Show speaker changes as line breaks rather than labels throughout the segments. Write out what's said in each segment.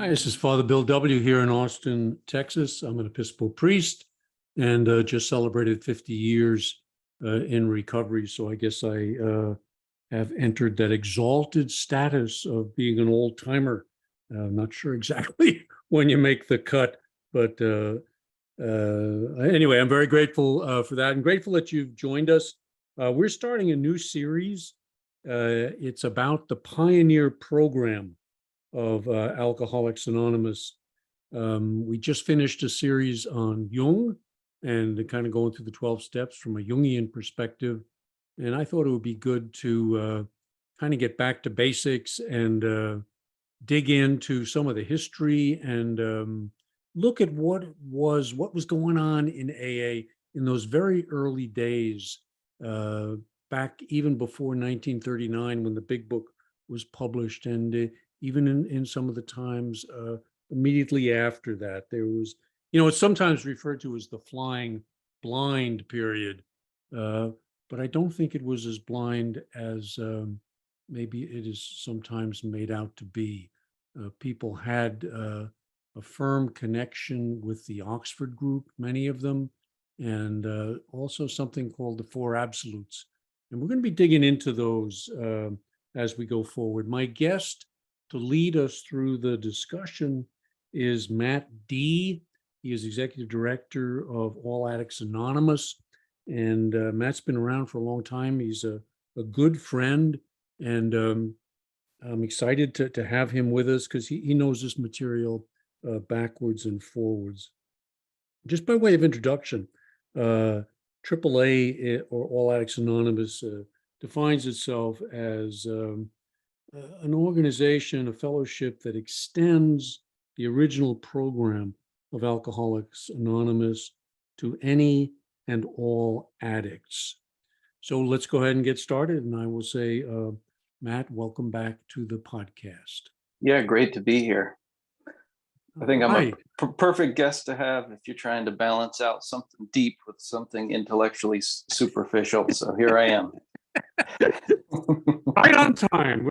Hi, this is Father Bill W. here in Austin, Texas. I'm an Episcopal priest and just celebrated 50 years in recovery. So I guess I have entered that exalted status of being an old timer. Not sure exactly when you make the cut, but anyway, I'm very grateful for that and grateful that you've joined us. We're starting a new series. It's about the Pioneer program of Alcoholics Anonymous. We just finished a series on Jung and kind of going through the 12 steps from a Jungian perspective. And I thought it would be good to kind of get back to basics and dig into some of the history and look at what was going on in AA in those very early days, back even before 1939 when the Big Book was published, and even in some of the times immediately after that. There was, it's sometimes referred to as the flying blind period, but I don't think it was as blind as maybe it is sometimes made out to be. People had a firm connection with the Oxford group, many of them, and also something called the Four Absolutes. And we're going to be digging into those as we go forward. My guest to lead us through the discussion is Matt D. He is Executive Director of All Addicts Anonymous. And Matt's been around for a long time. He's a good friend. And I'm excited to have him with us because he knows this material backwards and forwards. Just by way of introduction, AAA or All Addicts Anonymous defines itself as an organization, a fellowship that extends the original program of Alcoholics Anonymous to any and all addicts. So let's go ahead and get started. And I will say, Matt, welcome back to the podcast.
Yeah, great to be here. I think I'm a perfect guest to have if you're trying to balance out something deep with something intellectually superficial. So here I am.
Right on time.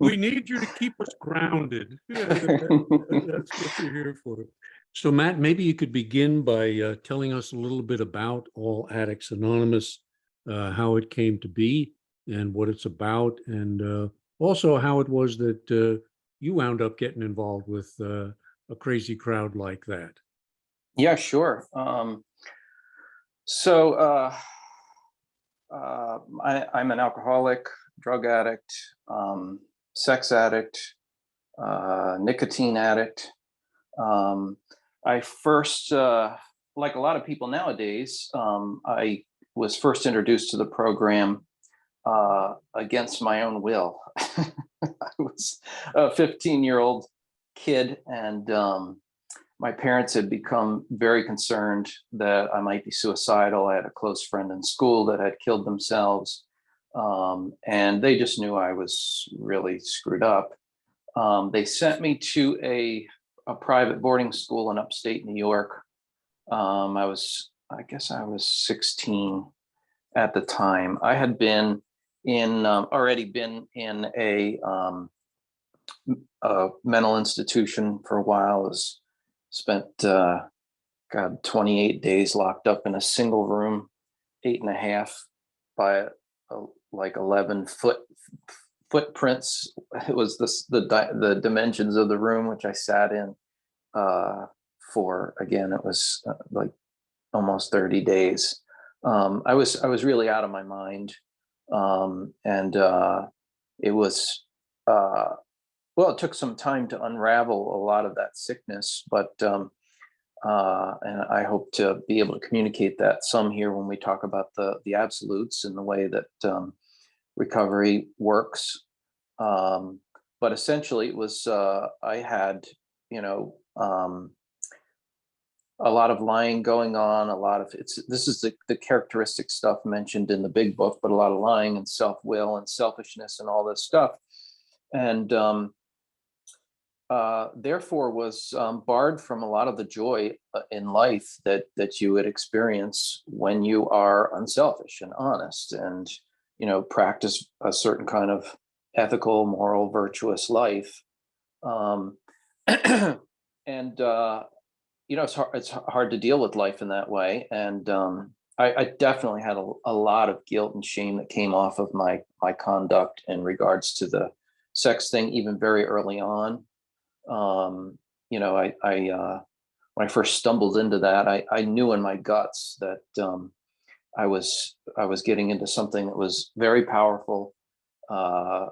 We need you to keep us grounded. Yeah, that's what you're here for. So, Matt, maybe you could begin by telling us a little bit about All Addicts Anonymous, how it came to be and what it's about, and also how it was that you wound up getting involved with a crazy crowd like that.
Yeah, sure. I'm an alcoholic, drug addict, sex addict, nicotine addict. I first, like a lot of people nowadays, I was first introduced to the program against my own will. I was a 15-year-old kid, and my parents had become very concerned that I might be suicidal. I had a close friend in school that had killed themselves, and they just knew I was really screwed up. They sent me to a private boarding school in upstate New York. I guess I was 16 at the time. I had been already been in a mental institution for a while. Spent 28 days locked up in a single room, 8.5 by like 11 footprints. It was the dimensions of the room, which I sat in for, again, it was like almost 30 days. I was really out of my mind. And it was, well, it took some time to unravel a lot of that sickness, but and I hope to be able to communicate that some here when we talk about the absolutes and the way that recovery works. But essentially, it was I had, a lot of lying going on, a lot of this is the characteristic stuff mentioned in the Big Book, but a lot of lying and self-will and selfishness and all this stuff. And therefore was barred from a lot of the joy in life that you would experience when you are unselfish and honest and, practice a certain kind of ethical, moral, virtuous life. And it's hard to deal with life in that way. And I definitely had a lot of guilt and shame that came off of my conduct in regards to the sex thing, even very early on. I when I first stumbled into that, I knew in my guts that I was getting into something that was very powerful. Uh,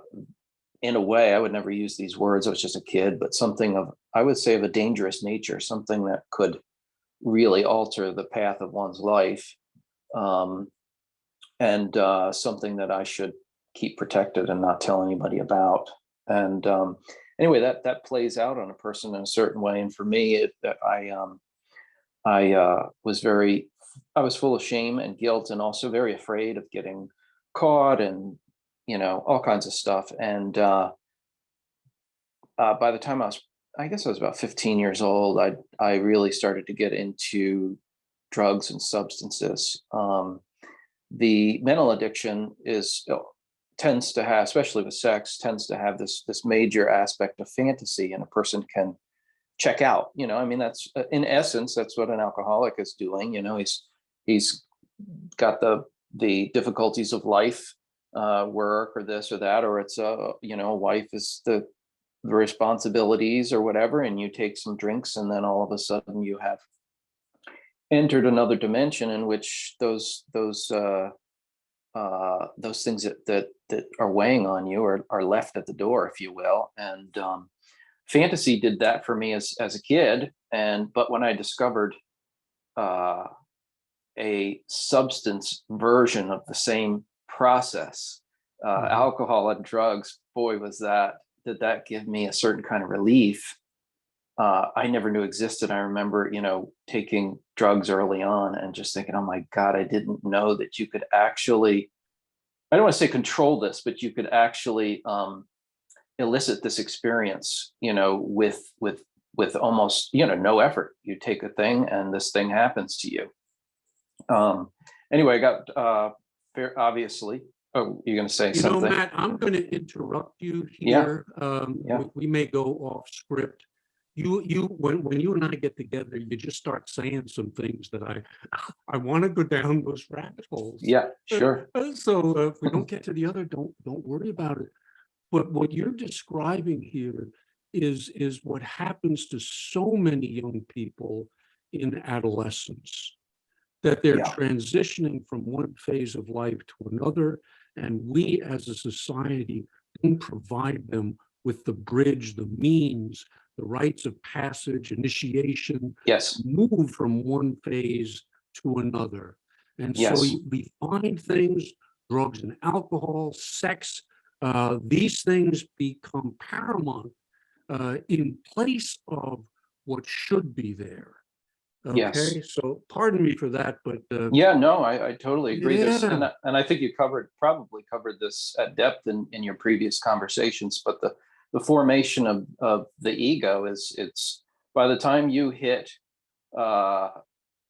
in a way, I would never use these words. I was just a kid, but something of, I would say, of a dangerous nature, something that could really alter the path of one's life, um, and something that I should keep protected and not tell anybody about. And anyway, that plays out on a person in a certain way. And for me, I was I was full of shame and guilt, and also very afraid of getting caught, and all kinds of stuff. And by the time I guess I was about 15 years old, I really started to get into drugs and substances. The mental addiction tends to have, especially with sex, tends to have this major aspect of fantasy, and a person can check out. I mean, that's in essence, that's what an alcoholic is doing. He's got the difficulties of life, work or this or that, or it's wife is the responsibilities or whatever, and you take some drinks, and then all of a sudden you have entered another dimension in which those things that are weighing on you are left at the door, if you will. And fantasy did that for me as a kid. But when I discovered uh, a substance version of the same process, alcohol and drugs, boy, did that give me a certain kind of relief I never knew existed. I remember, taking drugs early on and just thinking, oh my God, I didn't know that you could actually, I don't want to say control this, but you could actually elicit this experience, with almost, no effort. You take a thing and this thing happens to you. Anyway, I got obviously. Oh, you're going to say something?
Matt, I'm going to interrupt you
Yeah.
here.
Yeah.
We may go off script. When you and I get together, you just start saying some things that I want to go down those rabbit holes.
Yeah, sure.
So if we don't get to the other, don't worry about it. But what you're describing here is what happens to so many young people in adolescence, that they're
Yeah.
transitioning from one phase of life to another, and we as a society don't provide them with the bridge, the means, the rites of passage, initiation,
Yes.
move from one phase to another. And so
Yes.
we find things, drugs and alcohol, sex, these things become paramount in place of what should be there.
Yes.
Okay, so pardon me for that, but
Yeah, no, I totally agree.
yeah,
And I think you probably covered this at depth in your previous conversations, but the formation of the ego it's by the time you hit uh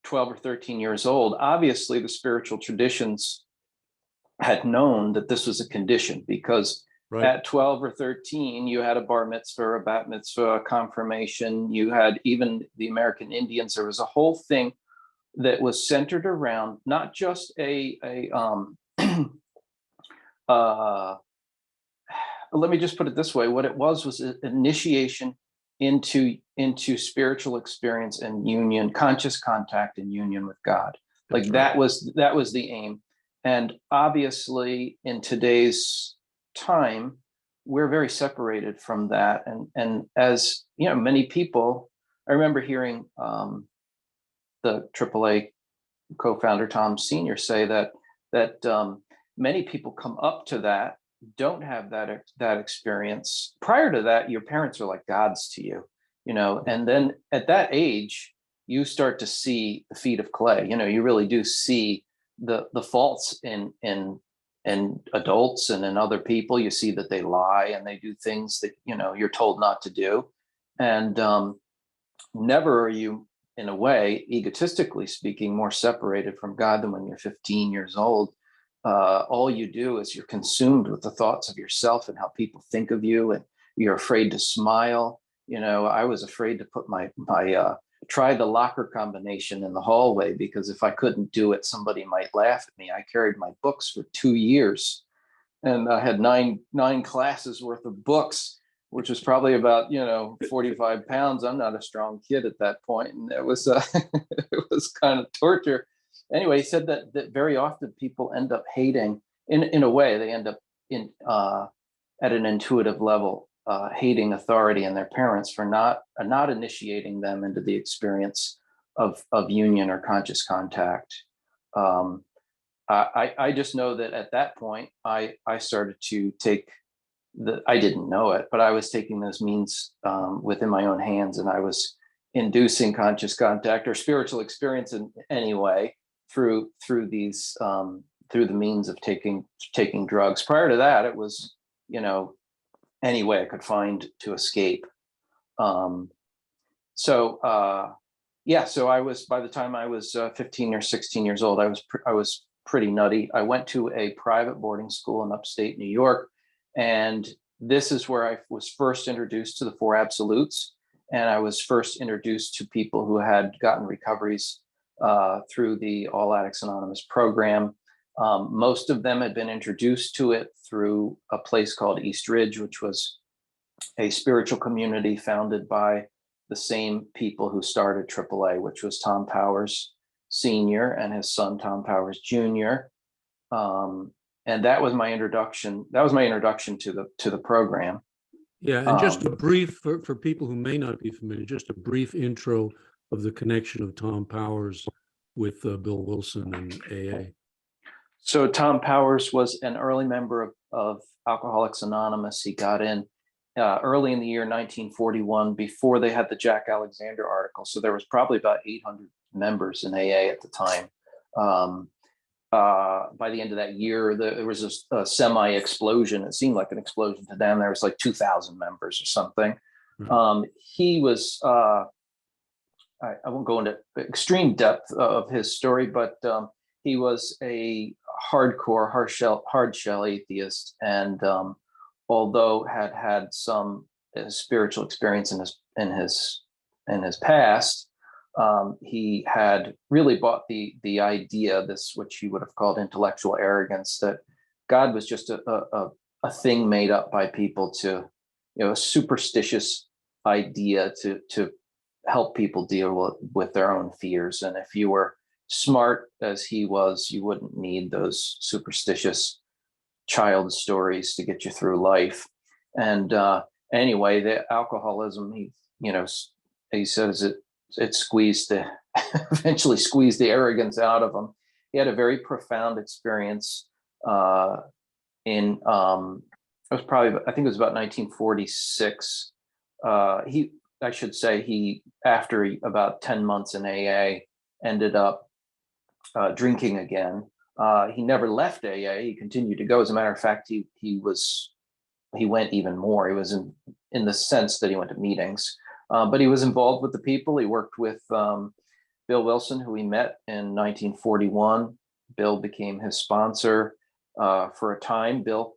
12 or 13 years old, obviously the spiritual traditions had known that this was a condition, because
right.
at 12 or 13 you had a bar mitzvah, a bat mitzvah, a confirmation. You had even the American Indians. There was a whole thing that was centered around not just a uh, let me just put it this way. What it was an initiation into spiritual experience and union, conscious contact and union with God.
That's
Like
right.
that was the aim. And obviously in today's time, we're very separated from that. And as many people, I remember hearing the AAA co-founder Tom Sr. say that many people come up to that, don't have that experience. Prior to that, your parents are like gods to you, and then at that age, you start to see the feet of clay. You really do see the faults in adults and in other people. You see that they lie and they do things that you're told not to do, and never are you, in a way, egotistically speaking, more separated from God than when you're 15 years old. All you do is you're consumed with the thoughts of yourself and how people think of you, and you're afraid to smile. I was afraid to put try the locker combination in the hallway, because if I couldn't do it, somebody might laugh at me. I carried my books for 2 years, and I had nine classes worth of books, which was probably about 45 pounds. I'm not a strong kid at that point, and it was it was kind of torture. Anyway, he said that very often people end up hating, in a way, they end up at an intuitive level, hating authority and their parents for not initiating them into the experience of union or conscious contact. I just know that at that point, I started to take I didn't know it, but I was taking those means within my own hands, and I was inducing conscious contact or spiritual experience in any way through the means of taking drugs. Prior to that, it was any way I could find to escape. So I was, by the time I was 15 or 16 years old, I was pretty nutty. I went to a private boarding school in upstate New York, and this is where I was first introduced to the four absolutes, and I was first introduced to people who had gotten recoveries through the All Addicts Anonymous program. Most of them had been introduced to it through a place called East Ridge, which was a spiritual community founded by the same people who started AAA, which was Tom Powers Sr. and his son, Tom Powers Jr. And that was my introduction. That was my introduction to the program.
Yeah, and just a brief, for people who may not be familiar, just a brief intro of the connection of Tom Powers with Bill Wilson and AA.
So Tom Powers was an early member of Alcoholics Anonymous. He got in early in the year 1941, before they had the Jack Alexander article. So there was probably about 800 members in AA at the time. By the end of that year, there was a semi-explosion. It seemed like an explosion to them. There was like 2,000 members or something. Mm-hmm. He was, I won't go into extreme depth of his story, but he was a hardcore, hard shell atheist, and although had some spiritual experience in his past, he had really bought the idea, this which he would have called intellectual arrogance, that God was just a thing made up by people to, a superstitious idea to help people deal with their own fears. And if you were smart as he was, you wouldn't need those superstitious child stories to get you through life. And anyway, the alcoholism, he says it squeezed eventually squeezed the arrogance out of him. He had a very profound experience it was probably, I think it was about 1946. He, after about 10 months in AA, ended up drinking again. He never left AA. He continued to go. As a matter of fact, he went even more. He was in the sense that he went to meetings, but he was involved with the people. He worked with Bill Wilson, who he met in 1941. Bill became his sponsor for a time. Bill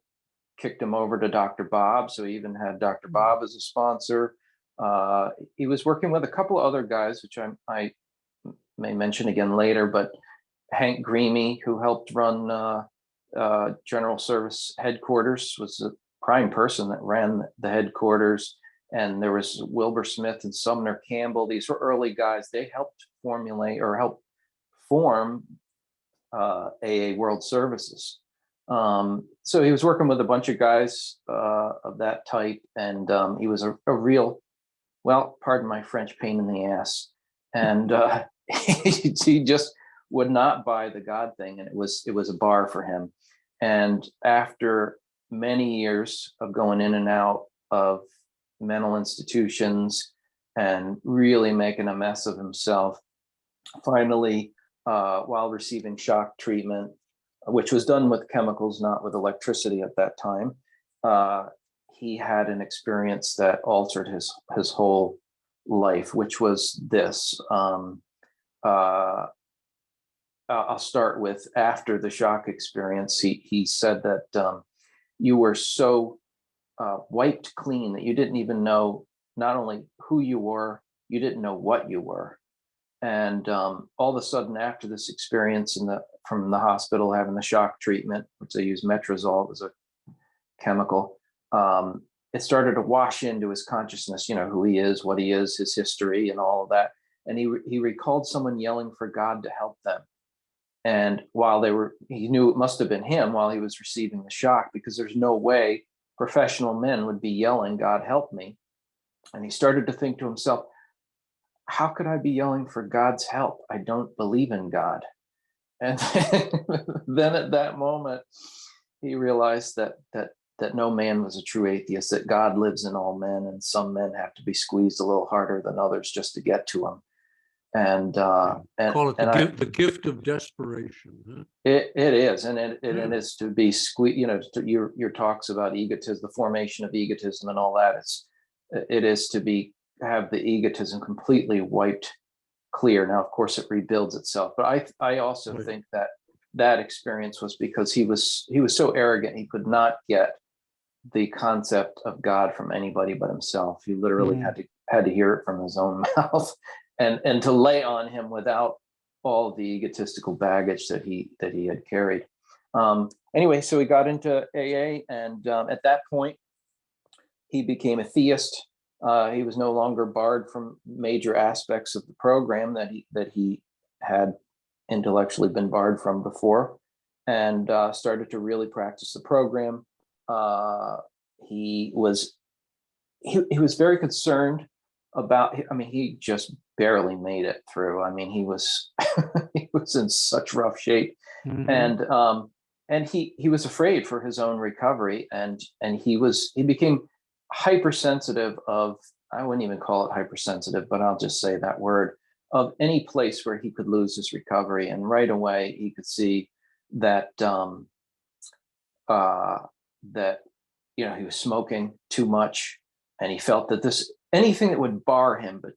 kicked him over to Dr. Bob, so he even had Dr. Bob as a sponsor. He was working with a couple of other guys, which I may mention again later, but Hank Greamy, who helped run General Service Headquarters, was the prime person that ran the headquarters. And there was Wilbur Smith and Sumner Campbell. These were early guys. They helped formulate or help form AA World Services. So he was working with a bunch of guys of that type, and he was a real, well, pardon my French, pain in the ass. And he just would not buy the God thing, and it was a bar for him. And after many years of going in and out of mental institutions and really making a mess of himself, finally, while receiving shock treatment, which was done with chemicals, not with electricity at that time, he had an experience that altered his whole life, which was this. I'll start with, after the shock experience, he said that you were so wiped clean that you didn't even know not only who you were, you didn't know what you were. And all of a sudden, after this experience from the hospital, having the shock treatment, which they use metrazole, it was a chemical, it started to wash into his consciousness, who he is, what he is, his history, and all of that. And he recalled someone yelling for God to help them. And while he knew it must have been him while he was receiving the shock, because there's no way professional men would be yelling, "God help me." And he started to think to himself, how could I be yelling for God's help? I don't believe in God. And then at that moment, he realized that no man was a true atheist, that God lives in all men, and some men have to be squeezed a little harder than others just to get to him. And
Call it
the
gift of desperation. Huh?
It is, and it is to be squeezed. Your talks about egotism, the formation of egotism, and all that. It is to have the egotism completely wiped clear. Now, of course, it rebuilds itself, but I also think that experience was because he was so arrogant he could not get the concept of God from anybody but himself. He literally had to hear it from his own mouth, and to lay on him without all of the egotistical baggage that he had carried. Anyway, so he got into AA, and at that point, he became a theist. He was no longer barred from major aspects of the program that he had intellectually been barred from before, and started to really practice the program. He was very concerned about. I mean, he just barely made it through. I mean, he was he was in such rough shape, and he was afraid for his own recovery, and he became hypersensitive of, I wouldn't even call it hypersensitive, but I'll just say that word, of any place where he could lose his recovery. And right away he could see that that he was smoking too much, and he felt that anything that would bar him, but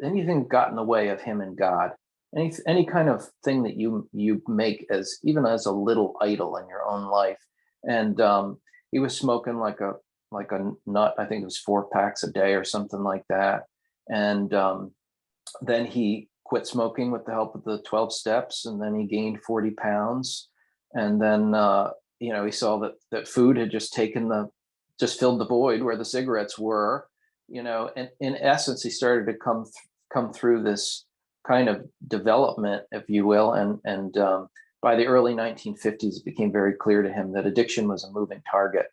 anything that got in the way of him and God, any kind of thing that you make even as a little idol in your own life. And he was smoking like a nut. I think it was 4 packs a day or something like that. And then he quit smoking with the help of the 12 steps, and then he gained 40 pounds. And then he saw that food had just filled the void where the cigarettes were. And in essence, he started to come through this kind of development, if you will. And by the early 1950s, it became very clear to him that addiction was a moving target.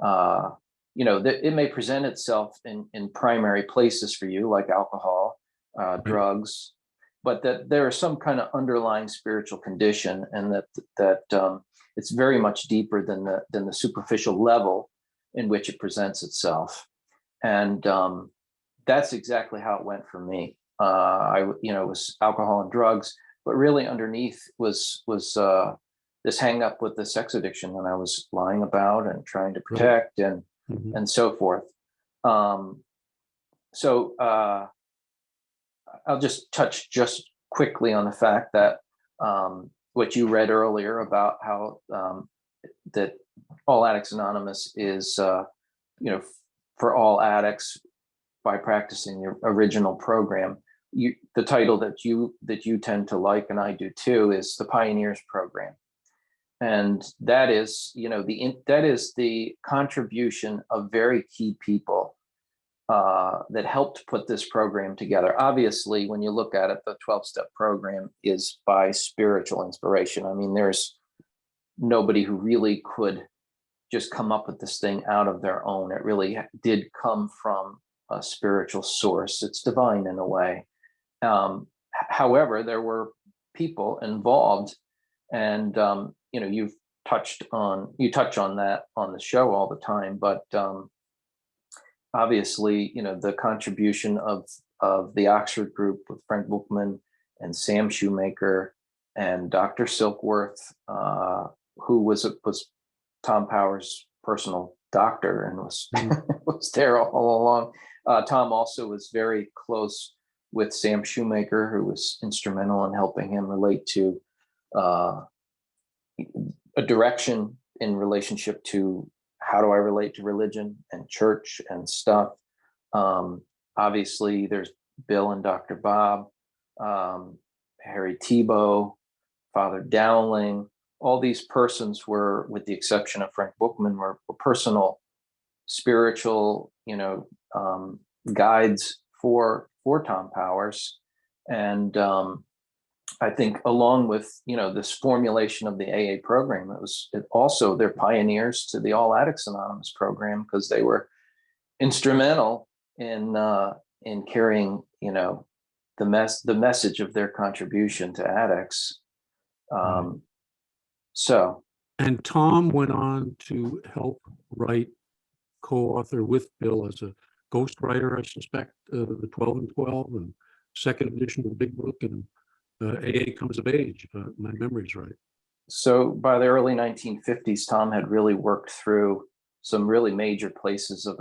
That it may present itself in primary places for you, like alcohol, drugs, but that there is some kind of underlying spiritual condition, and that it's very much deeper than the superficial level in which it presents itself. And that's exactly how it went for me. It was alcohol and drugs, but really underneath was this hang up with the sex addiction that I was lying about and trying to protect, and so forth. So I'll just touch just quickly on the fact that what you read earlier about how that All Addicts Anonymous is, for all addicts by practicing the original program. The title that you tend to like, and I do too, is the Pioneers Program. And that is, that is the contribution of very key people that helped put this program together. Obviously, when you look at it, the 12-step program is by spiritual inspiration. I mean, there's nobody who really could just come up with this thing out of their own. It really did come from a spiritual source. It's divine in a way. However, there were people involved, and you touch on that on the show all the time, but obviously, the contribution of the Oxford group with Frank Bookman and Sam Shoemaker and Dr. Silkworth, who was Tom Power's personal doctor and was there all along. Tom also was very close with Sam Shoemaker, who was instrumental in helping him relate to a direction in relationship to how do I relate to religion and church and stuff. obviously there's Bill and Dr. Bob, Harry Tebow, Father Dowling. All these persons were, with the exception of Frank Bookman, were personal, spiritual, guides for Tom Powers. And I think along with, this formulation of the AA program, also they're pioneers to the All Addicts Anonymous program, because they were instrumental in carrying, the message of their contribution to addicts.
And Tom went on to help write, co-author with Bill as a ghostwriter, I suspect, the 12 and 12 and second edition of the Big Book, and AA Comes of Age, if my memory's right.
So by the early 1950s, Tom had really worked through some really major places of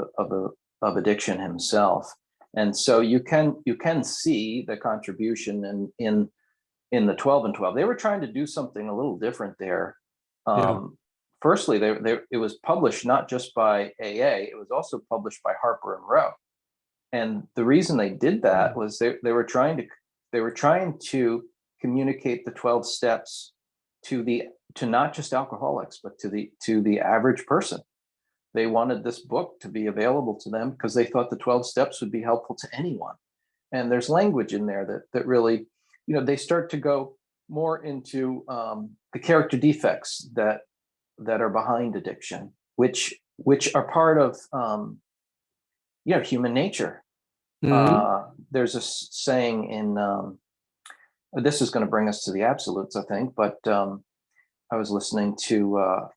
addiction himself. And so you can see the contribution in the 12 and 12. They were trying to do something a little different there. Firstly, it was published not just by AA, it was also published by Harper and Row. And the reason they did that was they were trying to communicate the 12 steps to not just alcoholics, but to the average person. They wanted this book to be available to them because they thought the 12 steps would be helpful to anyone. And there's language in there that really, they start to go more into the character defects that are behind addiction, which are part of human nature. There's a saying in this is going to bring us to the absolutes, I think, but I was listening to a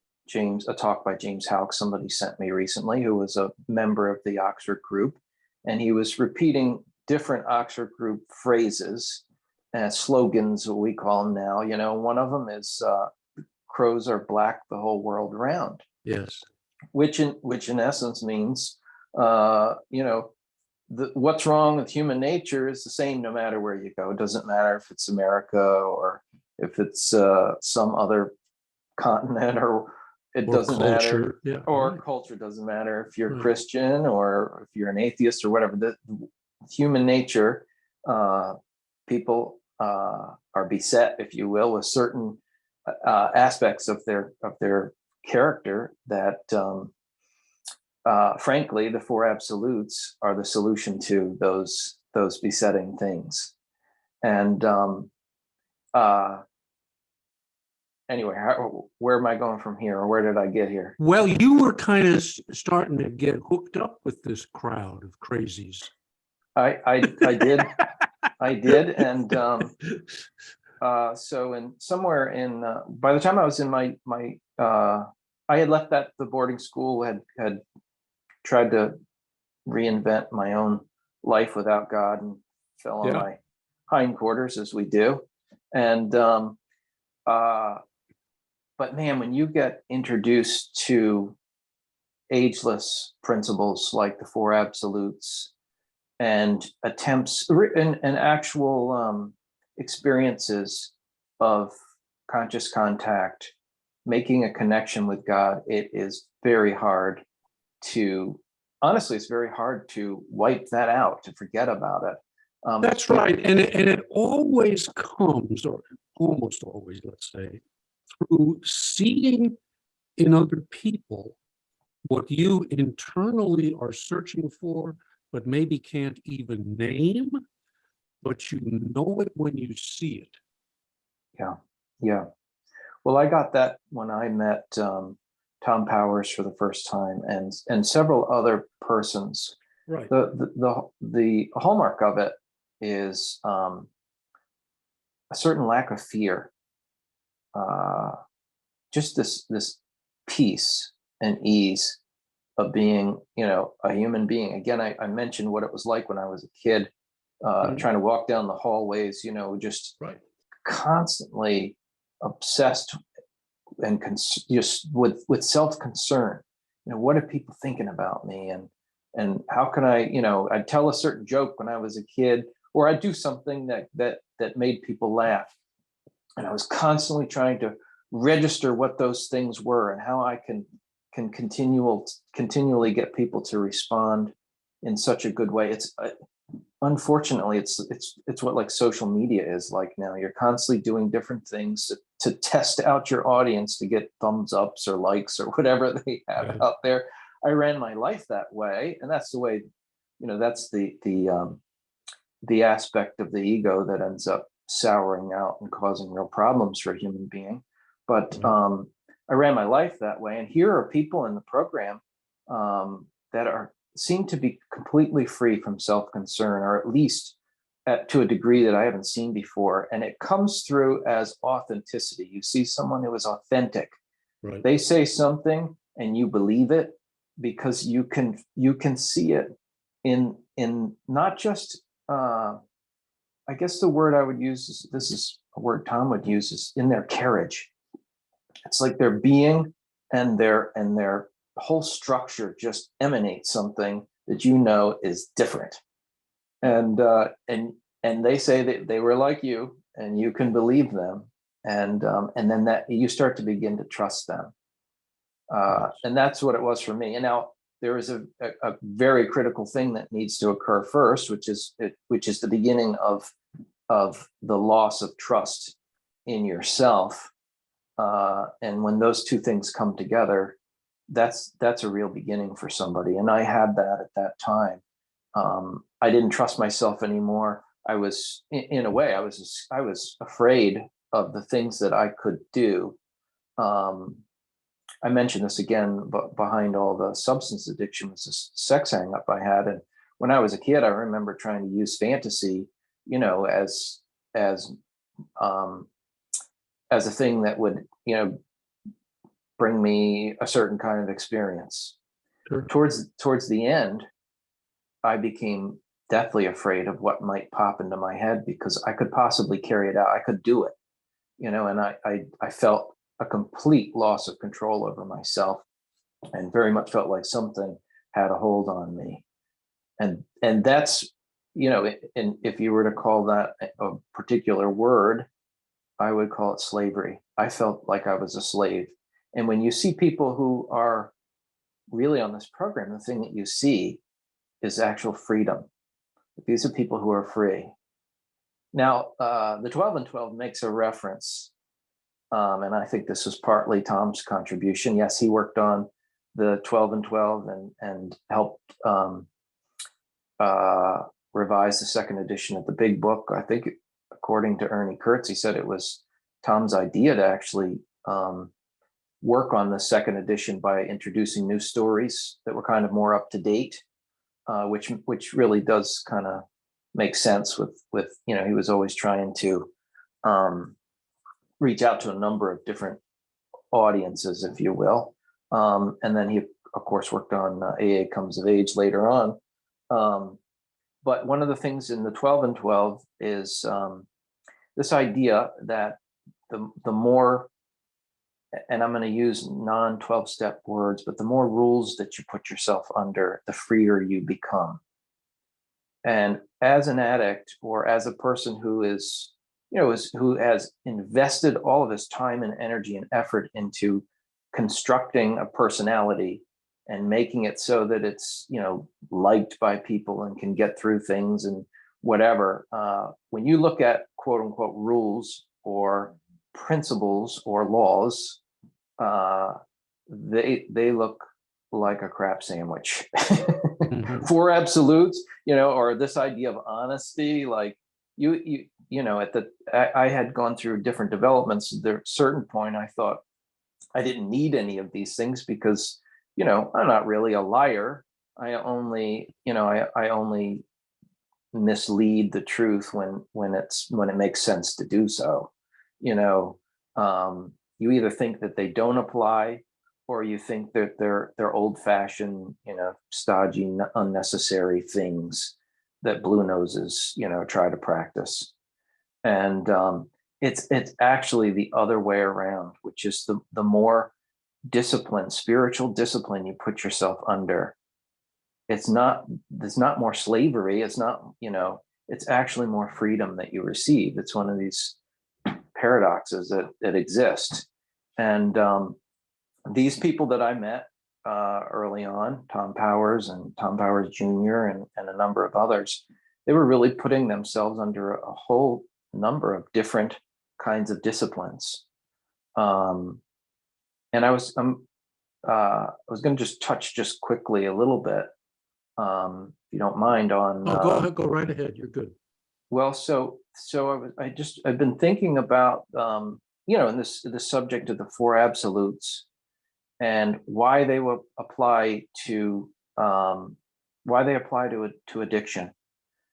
talk by James Houck, somebody sent me recently, who was a member of the Oxford group, and he was repeating different Oxford group phrases and slogans, what we call them now. One of them is crows are black the whole world round.
Yes.
Which in essence means, what's wrong with human nature is the same no matter where you go. It doesn't matter if it's America or if it's some other continent, or it doesn't matter.
Yeah,
or
right.
Culture doesn't matter if you're Christian or if you're an atheist or whatever. The human nature, people are beset, if you will, with certain aspects of their character that frankly, the four absolutes are the solution to those besetting things. And anyway, where am I going from here, or where did I get here?
Well, you were kind of starting to get hooked up with this crowd of crazies.
I did. I did. And so by the time I was in my I had left the boarding school, had tried to reinvent my own life without God, and fell on my hindquarters, as we do. And but man, when you get introduced to ageless principles like the four absolutes, and attempts and actual experiences of conscious contact, making a connection with God, it is very hard to, honestly, it's very hard to wipe that out, to forget about it.
That's right. And it always comes, or almost always, let's say, through seeing in other people what you internally are searching for, but maybe can't even name, but you know it when you see it.
Yeah. Well, I got that when I met Tom Powers for the first time, and several other persons.
Right.
The hallmark of it is a certain lack of fear, just this peace and ease of being, a human being. Again, I mentioned what it was like when I was a kid, trying to walk down the hallways, just constantly obsessed and just with self-concern. What are people thinking about me, and how can I'd tell a certain joke when I was a kid, or I'd do something that made people laugh, and I was constantly trying to register what those things were and how I can continually get people to respond in such a good way. It's unfortunately, it's what like social media is like now. You're constantly doing different things to test out your audience to get thumbs ups or likes or whatever they have
Right.
out there. I ran my life that way, and that's the way, that's the aspect of the ego that ends up souring out and causing real problems for a human being. But
Right.
I ran my life that way, and here are people in the program that seem to be completely free from self-concern, or at least to a degree that I haven't seen before. And it comes through as authenticity. You see someone who is authentic.
Right.
They say something and you believe it because you can see it in not just I guess the word I would use is, this is a word Tom would use, is in their carriage. It's like their being and their whole structure just emanates something that is different. And they say that they were like you, and you can believe them, and then that you start to begin to trust them.
Yes.
And that's what it was for me. And now there is a very critical thing that needs to occur first, which is the beginning of the loss of trust in yourself. And when those two things come together, that's a real beginning for somebody. And I had that at that time. I didn't trust myself anymore. I was, in a way, I was afraid of the things that I could do. I mentioned this again, but behind all the substance addiction was this sex hang up I had. And when I was a kid, I remember trying to use fantasy, as um, as a thing that would, bring me a certain kind of experience.
Sure.
Towards the end, I became deathly afraid of what might pop into my head, because I could possibly carry it out. I could do it, and I felt a complete loss of control over myself, and very much felt like something had a hold on me. And that's, and if you were to call that a particular word, I would call it slavery. I felt like I was a slave. And when you see people who are really on this program, the thing that you see is actual freedom. These are people who are free. Now, the 12 and 12 makes a reference, and I think this was partly Tom's contribution. Yes, he worked on the 12 and 12 and helped revise the second edition of the big book. I think, according to Ernie Kurtz, he said it was Tom's idea to actually work on the second edition by introducing new stories that were kind of more up to date, which really does kind of make sense with he was always trying to reach out to a number of different audiences, if you will. And then he, of course, worked on AA Comes of Age later on. But one of the things in the 12 and 12 is this idea that the more, and I'm going to use non-12 step words, but the more rules that you put yourself under, the freer you become. And as an addict, or as a person who is, who has invested all of his time and energy and effort into constructing a personality and making it so that it's, liked by people and can get through things and whatever. When you look at quote unquote rules or principles or laws, they look like a crap sandwich.
Mhm.
For absolutes, or this idea of honesty, like I had gone through different developments. At a certain point, I thought I didn't need any of these things because, I'm not really a liar. I only mislead the truth when it makes sense to do so. You either think that they don't apply, or you think that they're old-fashioned, stodgy, unnecessary things that blue noses, try to practice. And it's actually the other way around, which is the more discipline, spiritual discipline you put yourself under, it's not more slavery. It's not, it's actually more freedom that you receive. It's one of these paradoxes that exist. And these people that I met, early on, Tom Powers and Tom Powers Jr. and a number of others. They were really putting themselves under a whole number of different kinds of disciplines. And I was going to just touch just quickly a little bit, if you don't mind, on.
Oh, go ahead, go right ahead. You're good.
Well, I've been thinking about, in the subject of the four absolutes and why they will apply to addiction.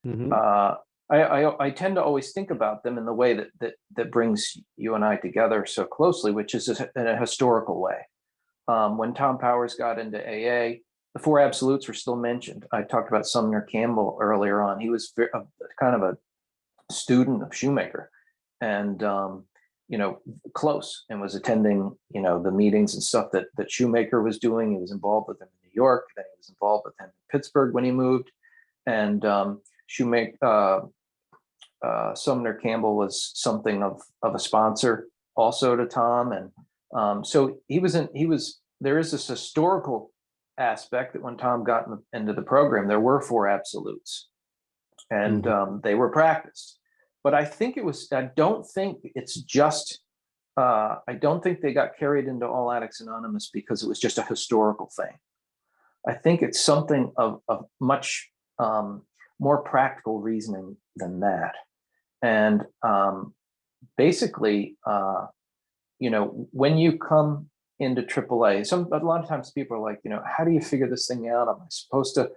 Mhm.
I tend to always think about them in the way that brings you and I together so closely, which is in a historical way. When Tom Powers got into AA, the four absolutes were still mentioned. I talked about Sumner Campbell earlier on. He was kind of a student of Shoemaker, and close, and was attending the meetings and stuff that Shoemaker was doing. He was involved with him in New York, then he was involved with him in Pittsburgh when he moved, and Sumner Campbell was something of a sponsor also to Tom, and so there is this historical aspect that when Tom got into the program, there were four absolutes, and they were practiced. But I don't think it's just, I don't think they got carried into All Addicts Anonymous because it was just a historical thing. I think it's something of much more practical reasoning than that. And basically, when you come into AAA, a lot of times people are like, how do you figure this thing out? Am I supposed to,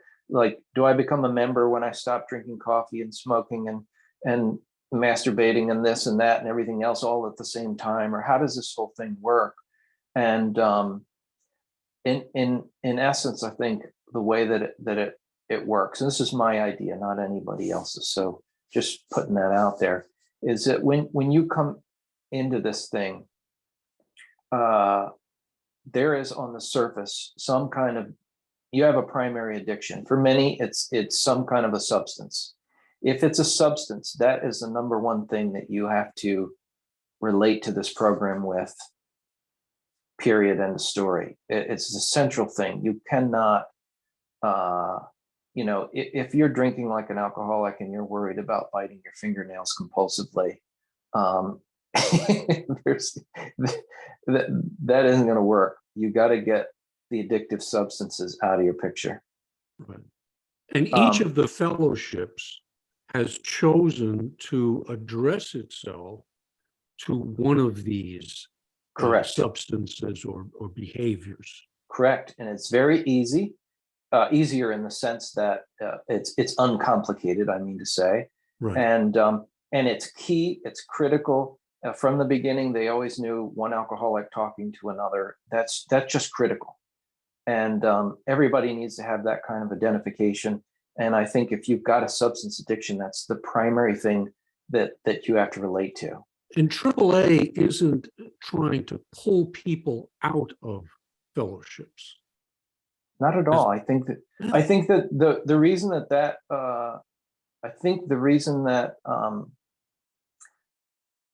do I become a member when I stop drinking coffee and smoking and masturbating and this and that and everything else all at the same time? Or how does this whole thing work? And in essence, I think the way that it works, and this is my idea, not anybody else's, so just putting that out there, is that when you come into this thing, there is on the surface some kind of, you have a primary addiction. For many, it's some kind of a substance. If it's a substance, that is the number one thing that you have to relate to this program with, period, end of story. It's the central thing. You cannot, if you're drinking like an alcoholic and you're worried about biting your fingernails compulsively, that isn't going to work. You got to get the addictive substances out of your picture.
Right. And each of the fellowships has chosen to address itself to one of these substances or behaviors.
Correct. And it's very easy, easier in the sense that it's uncomplicated, I mean to say.
Right.
And it's key, it's critical. From the beginning, they always knew one alcoholic talking to another. That's just critical. And everybody needs to have that kind of identification. And I think if you've got a substance addiction, that's the primary thing that you have to relate to.
And AAA isn't trying to pull people out of fellowships.
Not at all. I think that the reason that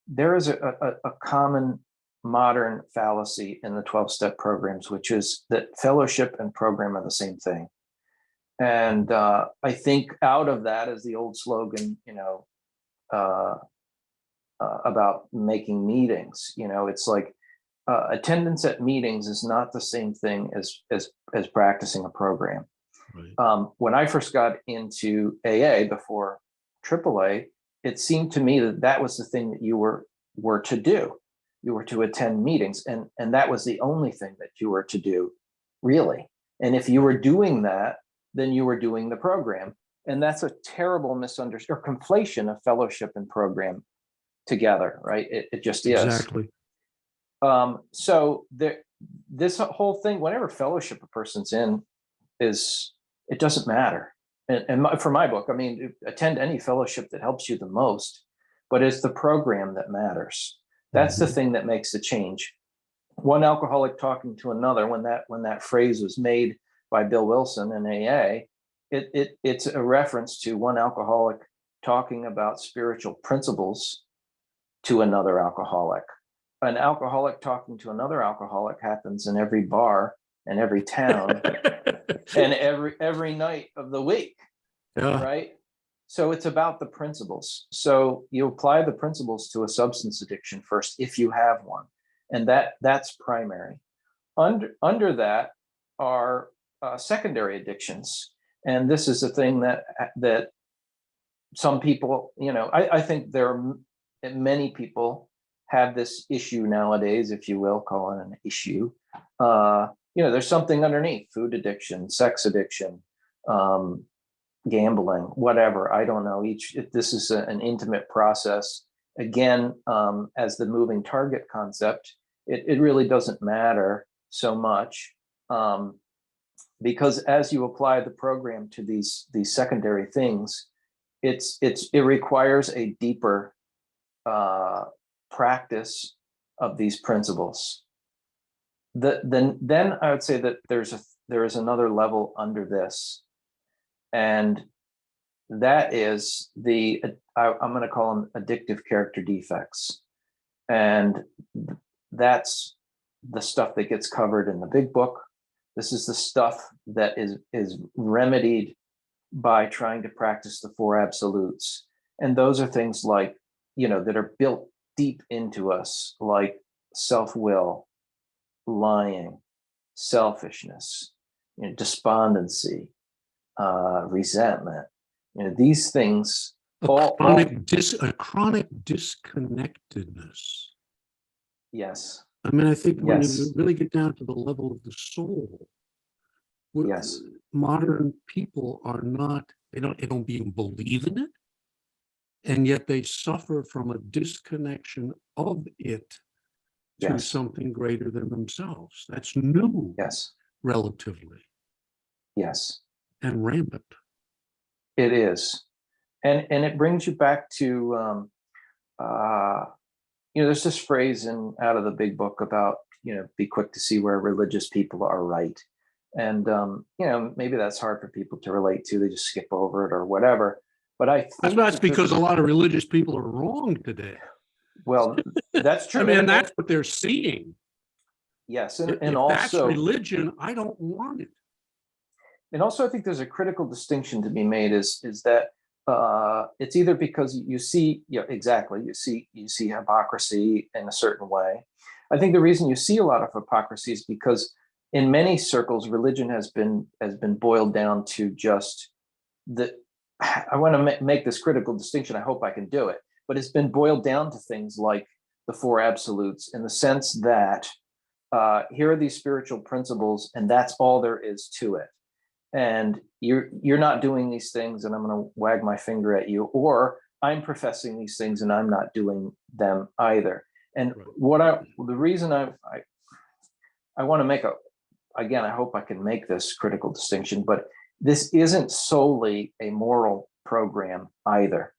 there is a common modern fallacy in the 12-step programs, which is that fellowship and program are the same thing. And I think out of that is the old slogan, about making meetings. It's like attendance at meetings is not the same thing as practicing a program.
Right.
When I first got into AA before AAA, it seemed to me that was the thing that you were to do. You were to attend meetings, and that was the only thing that you were to do, really. And if you were doing that, then you were doing the program. And that's a terrible misunderstanding or conflation of fellowship and program together, right? It just is.
Exactly.
So this whole thing, whatever fellowship a person's in, it doesn't matter. And for my book, I mean, attend any fellowship that helps you the most, but it's the program that matters. That's the thing that makes the change. One alcoholic talking to another, when that phrase was made by Bill Wilson in AA, it's a reference to one alcoholic talking about spiritual principles to another alcoholic. An alcoholic talking to another alcoholic happens in every bar and every town and every night of the week,
Yeah.
right? So it's about the principles. So you apply the principles to a substance addiction first, if you have one, and that's primary. Under that are secondary addictions, and this is a thing that some people, I think there are many people have this issue nowadays, if you will, call it an issue. There's something underneath: food addiction, sex addiction, gambling, whatever. I don't know. This is an intimate process. Again, as the moving target concept, it really doesn't matter so much, because as you apply the program to these secondary things, it requires a deeper practice of these principles. Then I would say that there is another level under this, and that is I'm going to call them addictive character defects, and that's the stuff that gets covered in the big book. This is the stuff that is remedied by trying to practice the four absolutes, and those are things like, that are built deep into us, like self-will, lying, selfishness, despondency, resentment. These things,
a chronic disconnectedness.
Yes.
I mean, I think when you
Yes.
really get down to the level of the soul,
Yes.
modern people are not, they don't even believe in it, and yet they suffer from a disconnection of it to
Yes.
something greater than themselves. That's new,
Yes.
relatively,
Yes.
and rampant.
It is, and it brings you back to there's this phrase out of the big book about, be quick to see where religious people are right, and maybe that's hard for people to relate to. They just skip over it or whatever. But I think
that's because a lot of religious people are wrong today.
Well, that's true.
I mean, that's what they're seeing.
Yes,
If
also
that's religion, I don't want it.
And also, I think there's a critical distinction to be made: is that it's either because you see, exactly, you see hypocrisy in a certain way. I think the reason you see a lot of hypocrisy is because in many circles, religion has been boiled down to just the. I want to make this critical distinction. I hope I can do it, but it's been boiled down to things like the four absolutes, in the sense that here are these spiritual principles, and that's all there is to it. And you're not doing these things, and I'm going to wag my finger at you, or I'm professing these things and I'm not doing them either. And the reason I want to make again, I hope I can make this critical distinction, but this isn't solely a moral program either.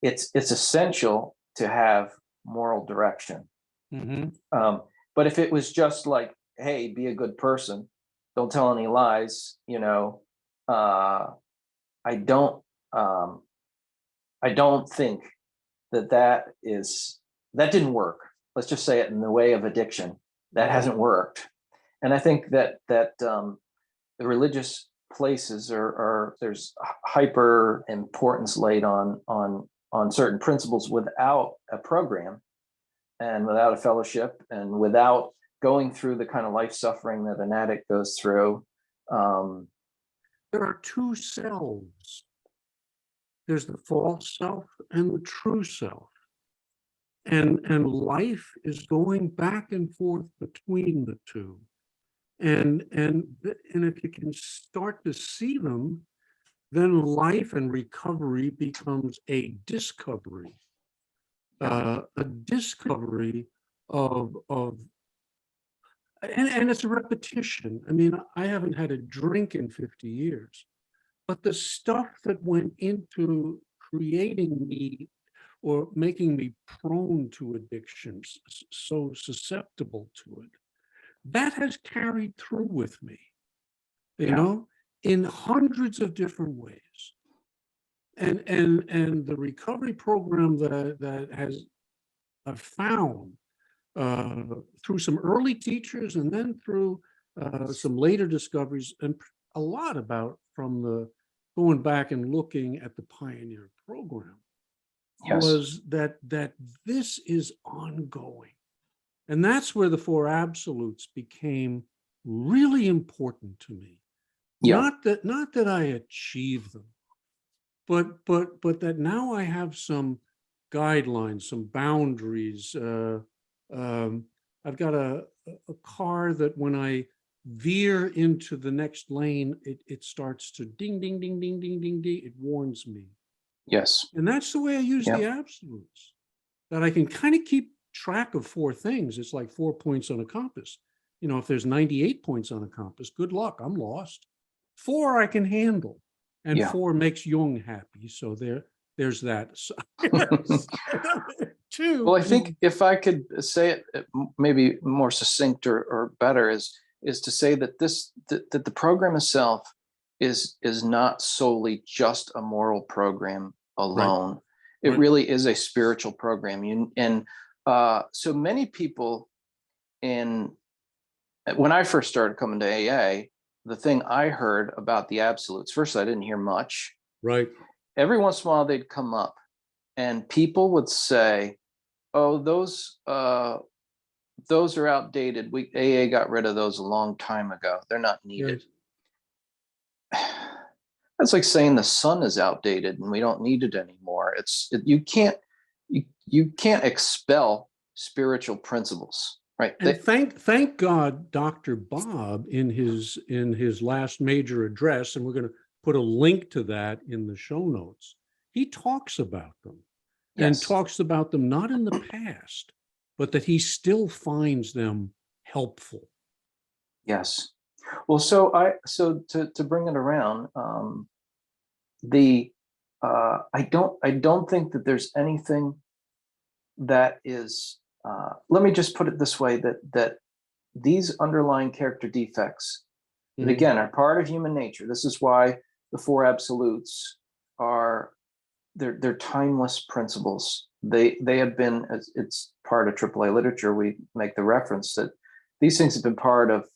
It's essential to have moral direction.
Mm-hmm.
But if it was just like, hey, be a good person, don't tell any lies, I don't think that didn't work. Let's just say it in the way of addiction. That hasn't worked. And I think that the religious places are there's hyper importance laid on certain principles without a program, and without a fellowship, and without going through the kind of life suffering that an addict goes through.
There are two selves. There's the false self and the true self. And life is going back and forth between the two. And if you can start to see them, then life and recovery becomes a discovery. A discovery of and it's a repetition. I mean, I haven't had a drink in 50 years, but the stuff that went into creating me or making me prone to addictions, so susceptible to it, that has carried through with me, in hundreds of different ways. And the recovery program that I've found through some early teachers, and then through some later discoveries, and a lot about from the going back and looking at the Pioneer program,
Yes.
was that this is ongoing. And that's where the four absolutes became really important to me.
Yeah.
Not that I achieved them, but that now I have some guidelines, some boundaries. I've got a car that when I veer into the next lane, it starts to ding, ding, ding, ding, ding, ding, ding. It warns me.
Yes.
And that's the way I use the absolutes, that I can kind of keep track of four things. It's like 4 points on a compass. If there's 98 points on a compass, good luck, I'm lost. 4 I can handle, and 4 makes Jung happy. So there's that. So, two.
Well, I think if I could say it maybe more succinct or better is to say that that the program itself is not solely just a moral program alone. Right. It really is a spiritual program. So many people when I first started coming to AA, the thing I heard about the absolutes, first I didn't hear much.
Right.
Every once in a while they'd come up and people would say, oh, those are outdated. AA got rid of those a long time ago. They're not needed. Yes. That's like saying the sun is outdated and we don't need it anymore. You can't expel spiritual principles, right?
And thank God, Dr. Bob in his last major address, and we're going to put a link to that in the show notes. He talks about them. And talks about them not in the past, but that he still finds them helpful.
Yes. Well, so to bring it around, I don't think that there's anything that is. Let me just put it this way: that these underlying character defects, that again are part of human nature. This is why the four absolutes are. They're timeless principles. They have been, as it's part of AAA literature, we make the reference that these things have been part of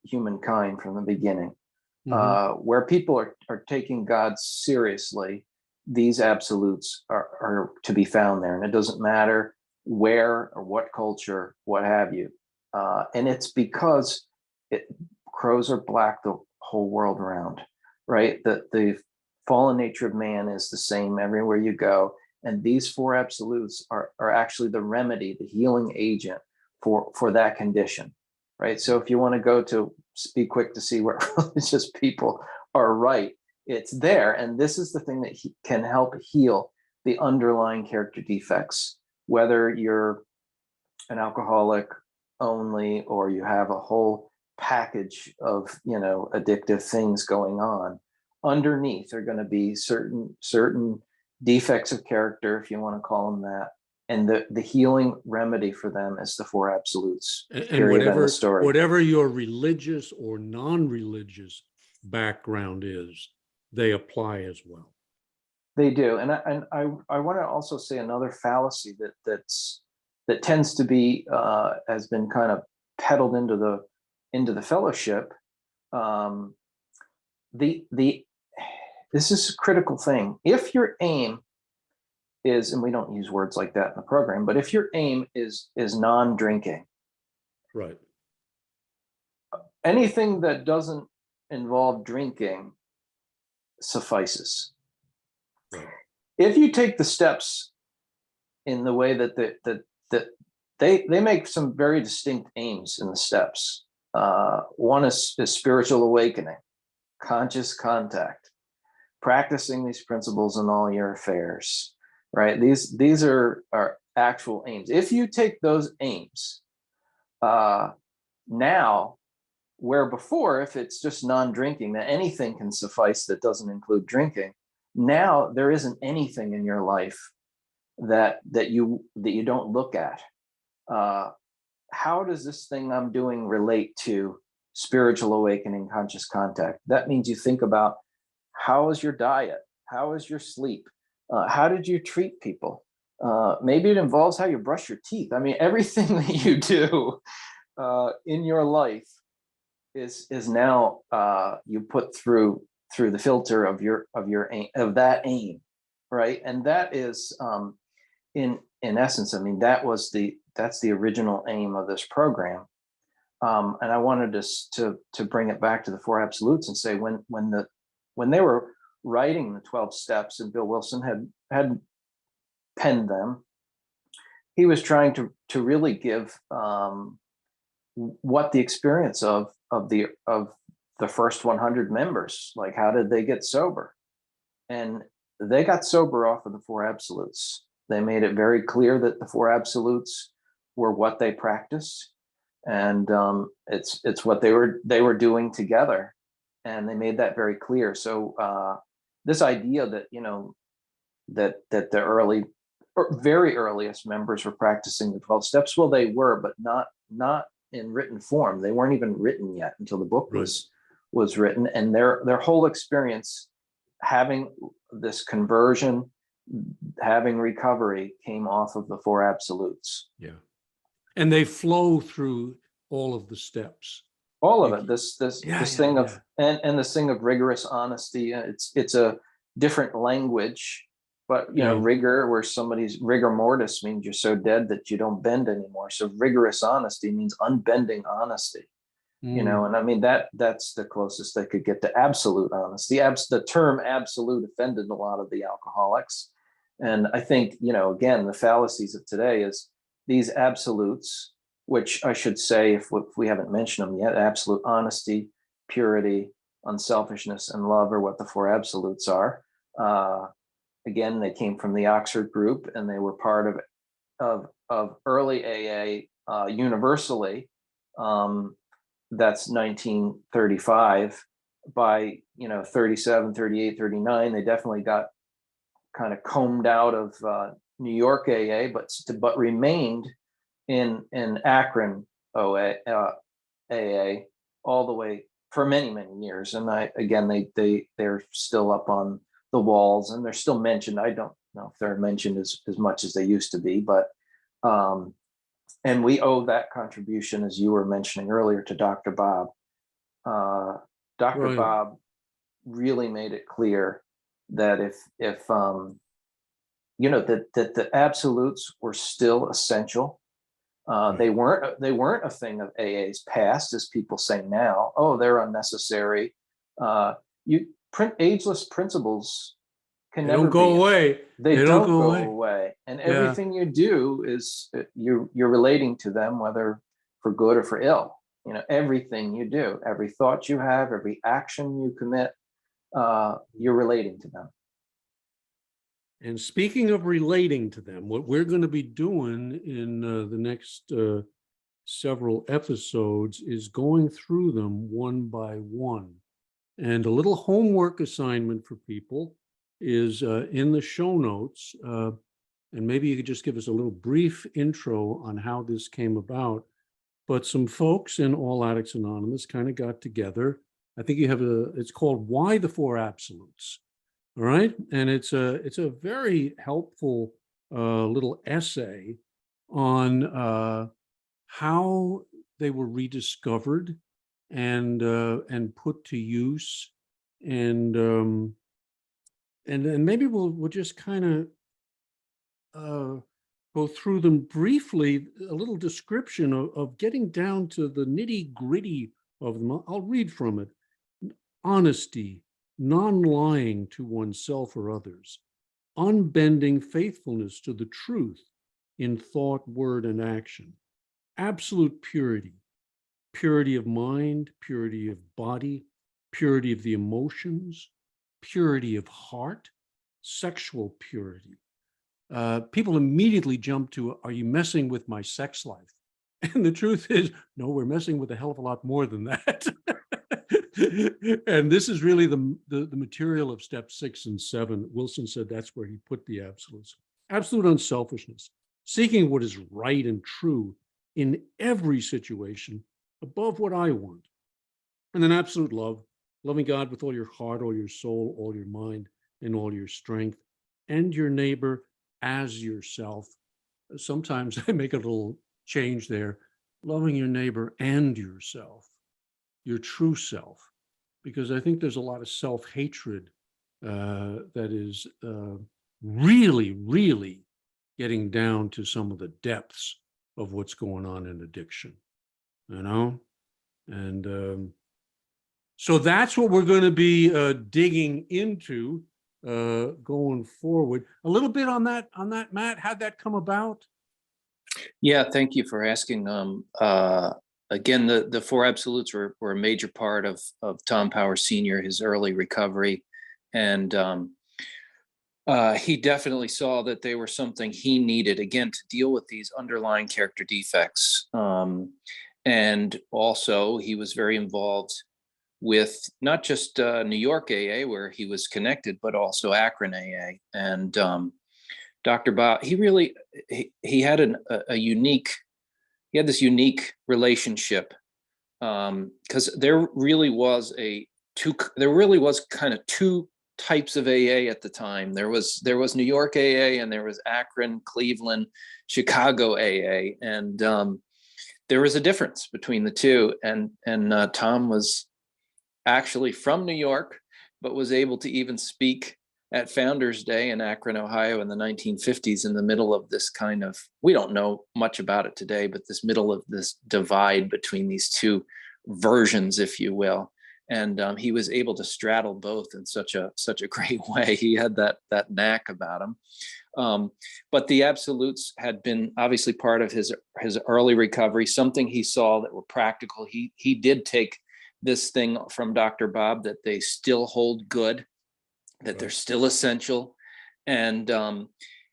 humankind from the beginning. Where people are taking God seriously, these absolutes are to be found there. And it doesn't matter where or what culture, what have you. And it's because crows are black the whole world around, right? The fallen nature of man is the same everywhere you go. And these four absolutes are actually the remedy, the healing agent for that condition, right? So if you want to go to be quick to see what religious people are right, it's there. And this is the thing that can help heal the underlying character defects, whether you're an alcoholic only, or you have a whole package of, addictive things going on. Underneath are going to be certain defects of character, if you want to call them that, and the healing remedy for them is the four absolutes.
And whatever your religious or non-religious background is, they apply as well.
They do, and I want to also say another fallacy that tends to be has been kind of peddled into the fellowship. This is a critical thing. If your aim is, and we don't use words like that in the program, but if your aim is non-drinking,
right,
anything that doesn't involve drinking suffices. Right. If you take the steps in the way that they make some very distinct aims in the steps. One is spiritual awakening, conscious contact, practicing these principles in all your affairs, right? These are actual aims. If you take those aims, now, where before, if it's just non-drinking, that anything can suffice that doesn't include drinking, now there isn't anything in your life that you don't look at. How does this thing I'm doing relate to spiritual awakening, conscious contact? That means you think about, how is your diet? How is your sleep? How did you treat people? Maybe it involves how you brush your teeth. I mean, everything that you do in your life is now you put through the filter of your aim, of that aim, right? And that is in essence, I mean, that's the original aim of this program. And I wanted to bring it back to the four absolutes and say when they were writing the 12 steps and Bill Wilson had penned them, he was trying to really give what the experience of the first 100 members, like how did they get sober? And they got sober off of the four absolutes. They made it very clear that the four absolutes were what they practiced, and it's what they were doing together, and they made that very clear. So this idea that that the early or very earliest members were practicing the 12 steps, well, they were, but not in written form. They weren't even written yet until the book was written, and their whole experience having this conversion, having recovery, came off of the four absolutes.
Yeah. And they flow through all of the steps.
All of it. This thing of and this thing of rigorous honesty. It's a different language, but rigor, where somebody's rigor mortis means you're so dead that you don't bend anymore. So rigorous honesty means unbending honesty. And I mean that's the closest they could get to absolute honesty. The term absolute offended a lot of the alcoholics, and I think again, the fallacies of today is these absolutes, which I should say, if we haven't mentioned them yet, absolute honesty, purity, unselfishness, and love are what the four absolutes are. Again, they came from the Oxford group, and they were part of early AA universally. That's 1935. By 37, 38, 39, they definitely got kind of combed out of New York AA, but remained in Akron AA all the way for many years. And they're still up on the walls, and they're still mentioned. I don't know if they're mentioned as much as they used to be, but and we owe that contribution, as you were mentioning earlier, to Dr. Bob. Dr. Bob really made it clear that if that the absolutes were still essential. They weren't a thing of AA's past, as people say now. Oh, they're unnecessary. Ageless principles can never
go away.
They don't go away. And everything you do is you're relating to them, whether for good or for ill. Everything you do, every thought you have, every action you commit, you're relating to them.
And speaking of relating to them, what we're going to be doing in the next several episodes is going through them one by one. And a little homework assignment for people is in the show notes. And maybe you could just give us a little brief intro on how this came about. But some folks in All Addicts Anonymous kind of got together. I think you have it's called Why the Four Absolutes. All right. And it's a very helpful little essay on how they were rediscovered and put to use. And maybe we'll just kind of go through them briefly, a little description of getting down to the nitty gritty of them. I'll read from it. Honesty, non-lying to oneself or others, unbending faithfulness to the truth in thought, word, and action, absolute purity, purity of mind, purity of body, purity of the emotions, purity of heart, sexual purity. People immediately jump to, are you messing with my sex life? And the truth is, no, we're messing with a hell of a lot more than that. And this is really the material of step 6 and 7. Wilson said that's where he put the absolutes. Absolute unselfishness, seeking what is right and true in every situation above what I want. And then absolute love, loving God with all your heart, all your soul, all your mind, and all your strength, and your neighbor as yourself. Sometimes I make a little change there, loving your neighbor and yourself. your true self, because I think there's a lot of self-hatred that is really, really getting down to some of the depths of what's going on in addiction, you know? And so that's what we're going to be digging into going forward. A little bit on that, Matt. How'd that come about?
Yeah, thank you for asking. Again, the four absolutes were a major part of Tom Power Sr., his early recovery. And he definitely saw that they were something he needed, again, to deal with these underlying character defects. And also, he was very involved with not just New York AA, where he was connected, but also Akron AA. And Dr. Bob, he had a unique, he had this unique relationship, because there really was kind of two types of AA at the time. There was New York AA, and there was Akron, Cleveland, Chicago AA, and there was a difference between the two. And Tom was actually from New York, but was able to even speak at Founders Day in Akron, Ohio in the 1950s, in the middle of this kind of, we don't know much about it today, but this middle of this divide between these two versions, if you will. And he was able to straddle both in such a great way. He had that knack about him. But the absolutes had been obviously part of his early recovery, something he saw that were practical. He did take this thing from Dr. Bob, that they still hold good, that they're still essential. And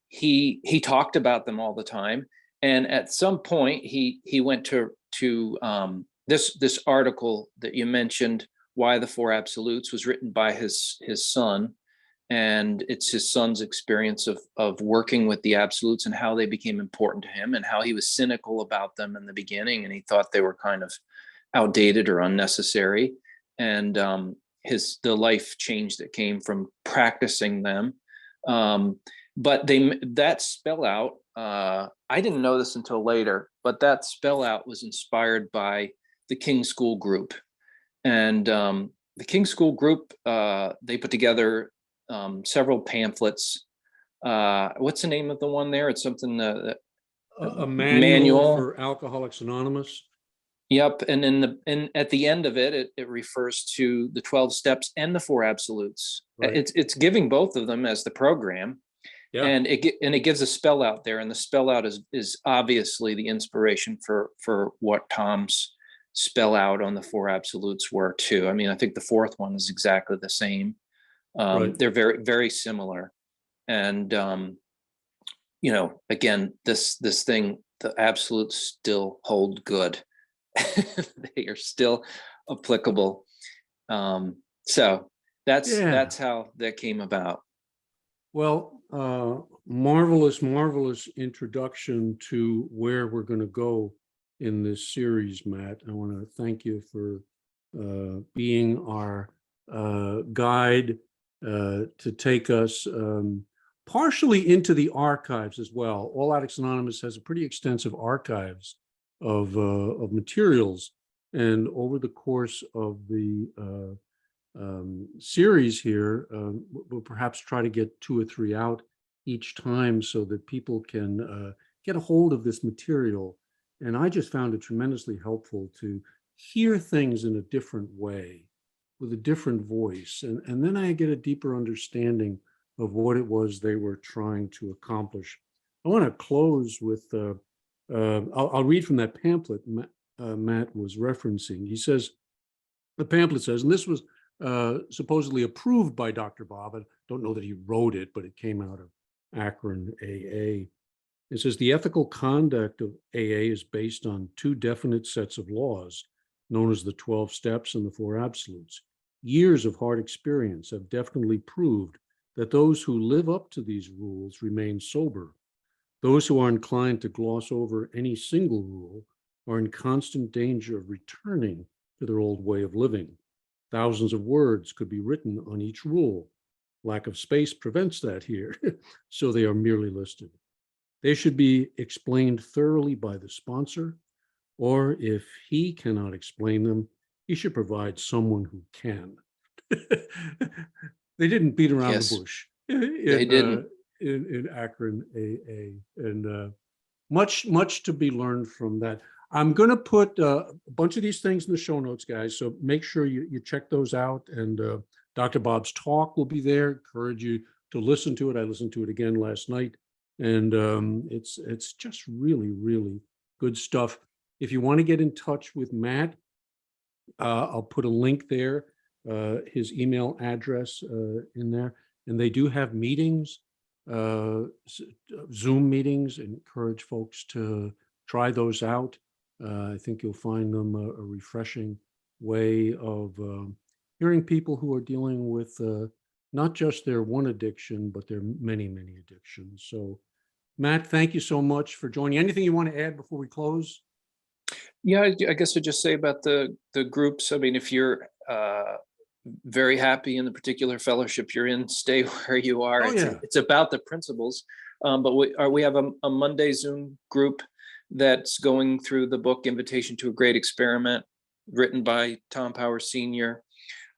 he talked about them all the time. And at some point he went to this article that you mentioned, Why the Four Absolutes, was written by his son. And it's his son's experience of working with the absolutes and how they became important to him, and how he was cynical about them in the beginning, and he thought they were kind of outdated or unnecessary. And the life change that came from practicing them. But that spell out, I didn't know this until later, but that spell out was inspired by the King School Group. And the King School Group, they put together several pamphlets. What's the name of the one there? It's something
A manual for Alcoholics Anonymous.
Yep, and at the end of it refers to the 12 steps and the four absolutes. Right. It's giving both of them as the program, yeah. And it gives a spell out there, and the spell out is obviously the inspiration for what Tom's spell out on the four absolutes were too. I mean, I think the fourth one is exactly the same. Right. They're very, very similar, and again, this thing, the absolutes still hold good. They are still applicable. So that's how that came about.
Well, marvelous introduction to where we're going to go in this series, Matt. I want to thank you for being our guide to take us partially into the archives as well. All Addicts Anonymous has a pretty extensive archives of materials, and over the course of the series here, we'll perhaps try to get 2 or 3 out each time so that people can get a hold of this material. And I just found it tremendously helpful to hear things in a different way, with a different voice, and then I get a deeper understanding of what it was they were trying to accomplish. I want to close with I'll read from that pamphlet Matt was referencing. He says, the pamphlet says, and this was supposedly approved by Dr. Bob. I don't know that he wrote it, but it came out of Akron AA. It says, the ethical conduct of AA is based on 2 definite sets of laws, known as the 12 steps and the 4 absolutes. Years of hard experience have definitely proved that those who live up to these rules remain sober. Those who are inclined to gloss over any single rule are in constant danger of returning to their old way of living. Thousands of words could be written on each rule. Lack of space prevents that here, so they are merely listed. They should be explained thoroughly by the sponsor, or if he cannot explain them, he should provide someone who can. They didn't beat around
Yes,
the bush
they didn't.
in Akron AA, and much to be learned from that. I'm going to put a bunch of these things in the show notes, guys. So make sure you check those out. And Dr. Bob's talk will be there. Encourage you to listen to it. I listened to it again last night, and it's just really, really good stuff. If you want to get in touch with Matt, I'll put a link there, his email address in there. And they do have meetings, Zoom meetings. Encourage folks to try those out. I think you'll find them a refreshing way of hearing people who are dealing with not just their one addiction, but their many, many addictions. So, Matt, thank you so much for joining. Anything you want to add before we close?
Yeah, I guess I'd just say about the groups. I mean, if you're very happy in the particular fellowship you're in, stay where you are.
Oh, yeah.
It's about the principles. But we have a Monday Zoom group that's going through the book Invitation to a Great Experiment, written by Tom Powers Sr.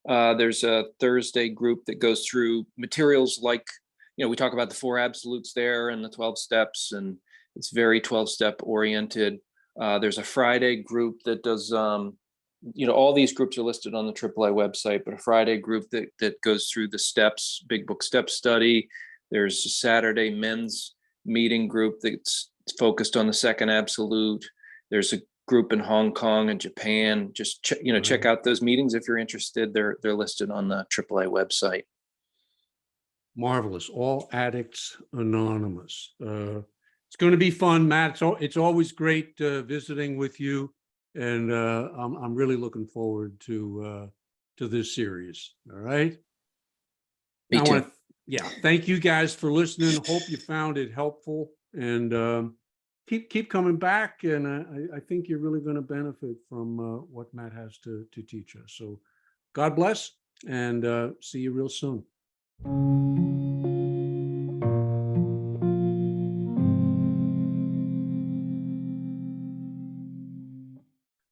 There's a Thursday group that goes through materials like, we talk about the 4 absolutes there and the 12 steps, and it's very 12-step oriented. There's a Friday group that does, all these groups are listed on the AAA website, but a Friday group that goes through the steps, Big Book Step Study. There's a Saturday men's meeting group that's focused on the 2nd absolute. There's a group in Hong Kong and Japan. Just check out those meetings if you're interested. They're listed on the AAA website.
Marvelous. All Addicts Anonymous. It's going to be fun, Matt. It's always great visiting with you, and I'm really looking forward to this series. All right.
Me too.
Thank you guys for listening. Hope you found it helpful, and keep coming back. And I think you're really going to benefit from what Matt has to teach us. So, God bless, and see you real soon.